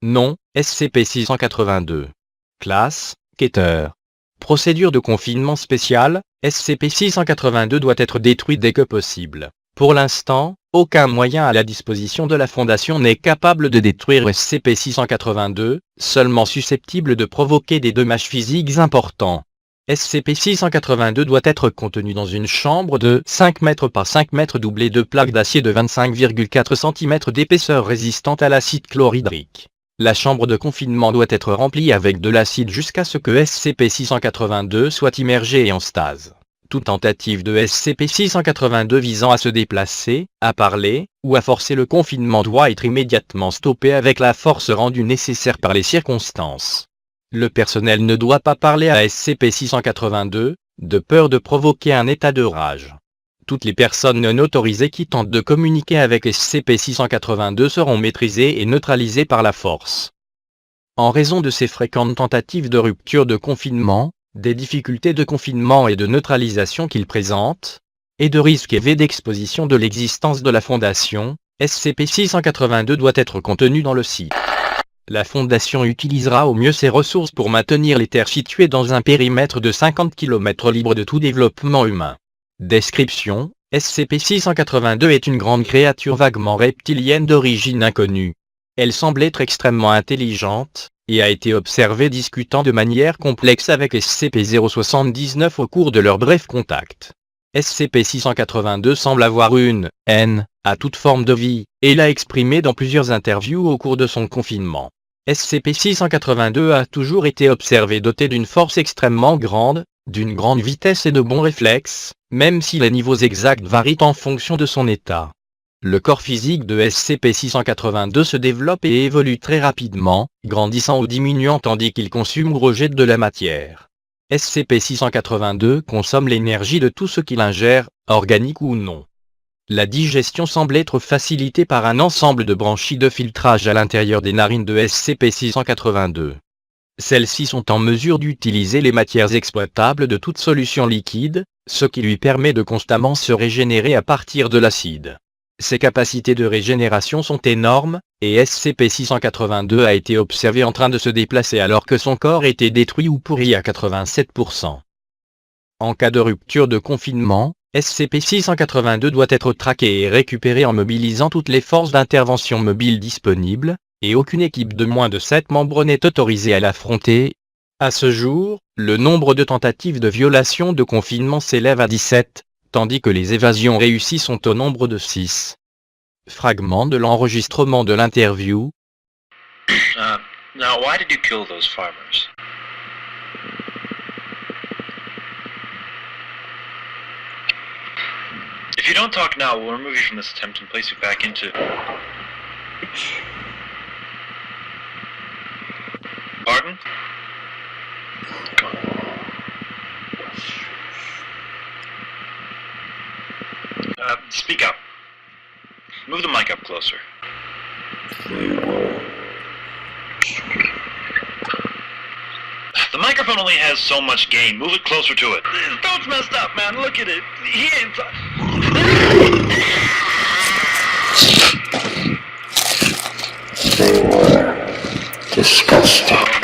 Nom, SCP-682. Classe, quêteur. Procédure de confinement spécial, SCP-682 doit être détruit dès que possible. Pour l'instant, aucun moyen à la disposition de la Fondation n'est capable de détruire SCP-682, seulement susceptible de provoquer des dommages physiques importants. SCP-682 doit être contenu dans une chambre de 5 mètres par 5 mètres doublée de plaques d'acier de 25,4 cm d'épaisseur résistante à l'acide chlorhydrique. La chambre de confinement doit être remplie avec de l'acide jusqu'à ce que SCP-682 soit immergé et en stase. Toute tentative de SCP-682 visant à se déplacer, à parler, ou à forcer le confinement doit être immédiatement stoppée avec la force rendue nécessaire par les circonstances. Le personnel ne doit pas parler à SCP-682, de peur de provoquer un état de rage. Toutes les personnes non autorisées qui tentent de communiquer avec SCP-682 seront maîtrisées et neutralisées par la force. En raison de ces fréquentes tentatives de rupture de confinement, des difficultés de confinement et de neutralisation qu'il présente, et de risques élevés d'exposition de l'existence de la Fondation, SCP-682 doit être contenu dans le site. La Fondation utilisera au mieux ses ressources pour maintenir les terres situées dans un périmètre de 50 km libre de tout développement humain. Description: SCP-682 est une grande créature vaguement reptilienne d'origine inconnue. Elle semble être extrêmement intelligente, et a été observée discutant de manière complexe avec SCP-079 au cours de leur bref contact. SCP-682 semble avoir une haine à toute forme de vie, et l'a exprimé dans plusieurs interviews au cours de son confinement. SCP-682 a toujours été observé doté d'une force extrêmement grande, d'une grande vitesse et de bons réflexes, même si les niveaux exacts varient en fonction de son état. Le corps physique de SCP-682 se développe et évolue très rapidement, grandissant ou diminuant tandis qu'il consomme ou rejette de la matière. SCP-682 consomme l'énergie de tout ce qu'il ingère, organique ou non. La digestion semble être facilitée par un ensemble de branchies de filtrage à l'intérieur des narines de SCP-682. Celles-ci sont en mesure d'utiliser les matières exploitables de toute solution liquide, ce qui lui permet de constamment se régénérer à partir de l'acide. Ses capacités de régénération sont énormes, et SCP-682 a été observé en train de se déplacer alors que son corps était détruit ou pourri à 87%. En cas de rupture de confinement, SCP-682 doit être traqué et récupéré en mobilisant toutes les forces d'intervention mobiles disponibles, et aucune équipe de moins de 7 membres n'est autorisée à l'affronter. À ce jour, le nombre de tentatives de violation de confinement s'élève à 17, tandis que les évasions réussies sont au nombre de 6. Fragment de l'enregistrement de l'interview. Now why did you kill those farmers? If you don't talk now, we'll remove you from this attempt and place you back into... Pardon? Come on. Speak up. Move the mic up closer. The microphone only has so much gain. Move it closer to it. Don't messed up, man. Look at it. He ain't... They were disgusting.